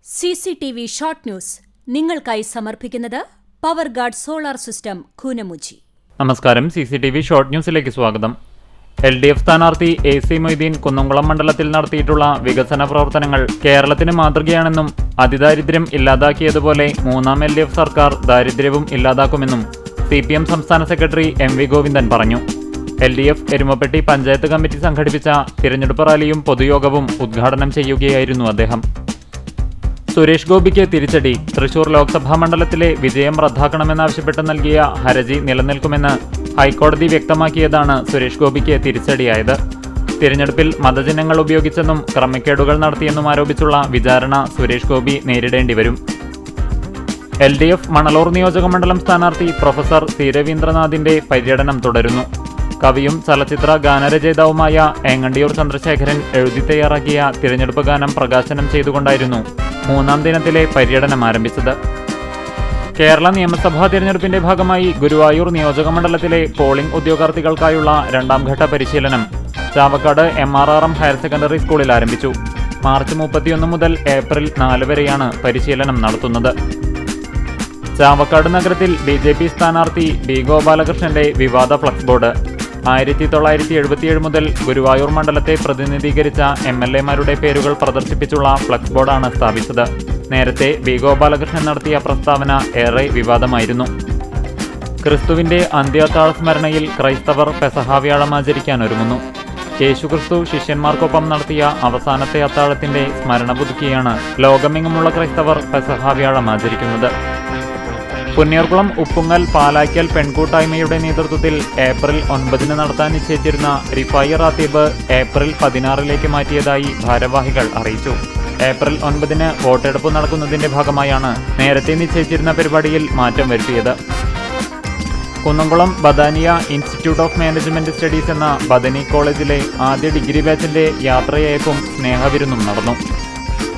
CCTV short news നിങ്ങൾക്കായി സമർപ്പിക്കുന്നത് power guard solar system Koonamuchi. നമസ്കാരം. CCTV ഷോർട്ട് ന്യൂസിലേക്ക് സ്വാഗതം. LDF സ്ഥാനാർത്ഥി AC മൊയ്തീൻ കുന്നംകുളം മണ്ഡലത്തിൽ നടത്തിയിട്ടുള്ള വികസന പ്രവർത്തനങ്ങൾ കേരളത്തിന് മാതൃകയാണെന്നും അതിദാരിദ്ര്യം ഇല്ലാതാക്കിയതുപോലെ മൂന്നാം LDF സർക്കാർ ദാരിദ്ര്യവും ഇല്ലാതാക്കുമെന്നും CPM സംസ്ഥാന സെക്രട്ടറി MV ഗോവിന്ദൻ പറഞ്ഞു. LDF എരുമപ്പെട്ടി പഞ്ചായത്ത് കമ്മിറ്റി സംഘടിപ്പിച്ച തിരഞ്ഞെടുപ്പ് റാലിയും പൊതുയോഗവും ഉദ്ഘാടനം ചെയ്യുകയായിരുന്നു അദ്ദേഹം. സുരേഷ് ഗോപിക്ക് തിരിച്ചടി. തൃശൂർ ലോക്സഭാ മണ്ഡലത്തിലെ വിജയം റദ്ദാക്കണമെന്നാവശ്യപ്പെട്ട് നൽകിയ ഹർജി നിലനിൽക്കുമെന്ന് ഹൈക്കോടതി വ്യക്തമാക്കിയതാണ് സുരേഷ് ഗോപിക്ക് തിരിച്ചടിയായത്. തിരഞ്ഞെടുപ്പിൽ മതചിഹ്നങ്ങൾ ഉപയോഗിച്ചെന്നും ക്രമക്കേടുകൾ നടത്തിയെന്നും ആരോപിച്ചുള്ള വിചാരണ സുരേഷ് ഗോപി നേരിടേണ്ടി വരും. LDF മണലൂർ നിയോജകമണ്ഡലം സ്ഥാനാർത്ഥി പ്രൊഫസർ C രവീന്ദ്രനാഥിന്റെ പര്യടനം തുടരുന്നു. കവിയും ചലച്ചിത്ര ഗാനരചയിതാവുമായ ഏങ്ങണ്ടിയൂർ ചന്ദ്രശേഖരൻ എഴുതി തയ്യാറാക്കിയ തിരഞ്ഞെടുപ്പ് ഗാനം പ്രകാശനം ചെയ്തുകൊണ്ടായിരുന്നു മൂന്നാം ദിനത്തിലെ പര്യടനം ആരംഭിച്ചത്. കേരള നിയമസഭാ തിരഞ്ഞെടുപ്പിന്റെ ഭാഗമായി ഗുരുവായൂർ നിയോജകമണ്ഡലത്തിലെ പോളിംഗ് ഉദ്യോഗാർത്ഥികൾക്കായുള്ള രണ്ടാംഘട്ട പരിശീലനം ചാവക്കാട് MRRM ഹയർ സെക്കൻഡറി സ്കൂളിൽ ആരംഭിച്ചു. മാർച്ച് 31 മുതൽ ഏപ്രിൽ 4 വരെയാണ് പരിശീലനം നടത്തുന്നത്. ചാവക്കാട് നഗരത്തിൽ BJP സ്ഥാനാർത്ഥി B ഗോപാലകൃഷ്ണന്റെ വിവാദ ഫ്ലക്സ് ബോർഡ് 1977 മുതൽ ഗുരുവായൂർ മണ്ഡലത്തെ പ്രതിനിധീകരിച്ച MLA-മാരുടെ പേരുകൾ പ്രദർശിപ്പിച്ചുള്ള ഫ്ലക്സ് ബോർഡാണ് സ്ഥാപിച്ചത്. നേരത്തെ B ഗോപാലകൃഷ്ണൻ നടത്തിയ പ്രസ്താവന ഏറെ വിവാദമായിരുന്നു. ക്രിസ്തുവിന്റെ അന്ത്യത്താഴ സ്മരണയിൽ ക്രൈസ്തവർ പെസഹ വ്യാഴം ആചരിക്കാനൊരുങ്ങുന്നു. യേശുക്രിസ്തു ശിഷ്യന്മാർക്കൊപ്പം നടത്തിയ അവസാനത്തെ അത്താഴത്തിന്റെ സ്മരണ പുതുക്കിയാണ് ലോകമെങ്ങുമുള്ള ക്രൈസ്തവർ പെസഹ വ്യാഴം ആചരിക്കുന്നത്. പുന്നയൂർകുളം ഉപ്പുങ്ങൽ പാലായ്ക്കൽ പെൺകൂട്ടായ്മയുടെ നേതൃത്വത്തിൽ ഏപ്രിൽ 9 നടത്താൻ നിശ്ചയിച്ചിരുന്ന റിഫായി റാത്തീബ് ഏപ്രിൽ 16 മാറ്റിയതായി ഭാരവാഹികൾ അറിയിച്ചു. ഏപ്രിൽ 9 വോട്ടെടുപ്പ് നടക്കുന്നതിന്റെ ഭാഗമായാണ് നേരത്തെ നിശ്ചയിച്ചിരുന്ന പരിപാടിയിൽ മാറ്റം വരുത്തിയത്. Kunnamkulam Badania institute of management studies എന്ന ബദനി കോളേജിലെ ആദ്യ ഡിഗ്രി ബാച്ചിന്റെ യാത്രയയപ്പും സ്നേഹവിരുന്നും നടന്നു.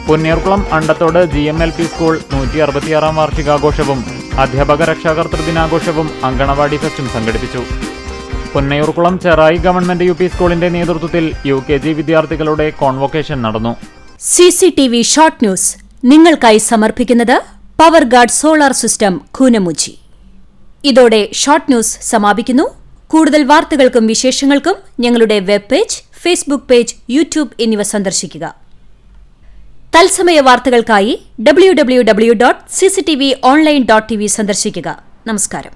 പുന്നയൂർകുളം അണ്ടത്തോട് GMLP സ്കൂൾ 166 വാർഷികാഘോഷവും അധ്യാപക രക്ഷാകർതൃ ദിനാഘോഷവും അങ്കണവാടി ഫെസ്റ്റും സംഘടിപ്പിച്ചു. പുന്നയൂർകുളം ചെറായി ഗവൺമെന്റ് UP സ്കൂളിന്റെ നേതൃത്വത്തിൽ UKG വിദ്യാർത്ഥികളുടെ കോൺവൊക്കേഷൻ നടന്നു. CCTV ഷോർട്ട് ന്യൂസ് നിങ്ങൾക്കായി സമർപ്പിക്കുന്നത് power guard solar system Koonamuchi. ഇതോടെ ഷോർട്ട് ന്യൂസ് സമാപിക്കുന്നു. കൂടുതൽ വാർത്തകൾക്കും വിശേഷങ്ങൾക്കും ഞങ്ങളുടെ web page, Facebook page, YouTube എന്നിവ സന്ദർശിക്കുക. തത്സമയ വാർത്തകൾക്കായി www.cctv online.tv സന്ദർശിക്കുക. നമസ്കാരം.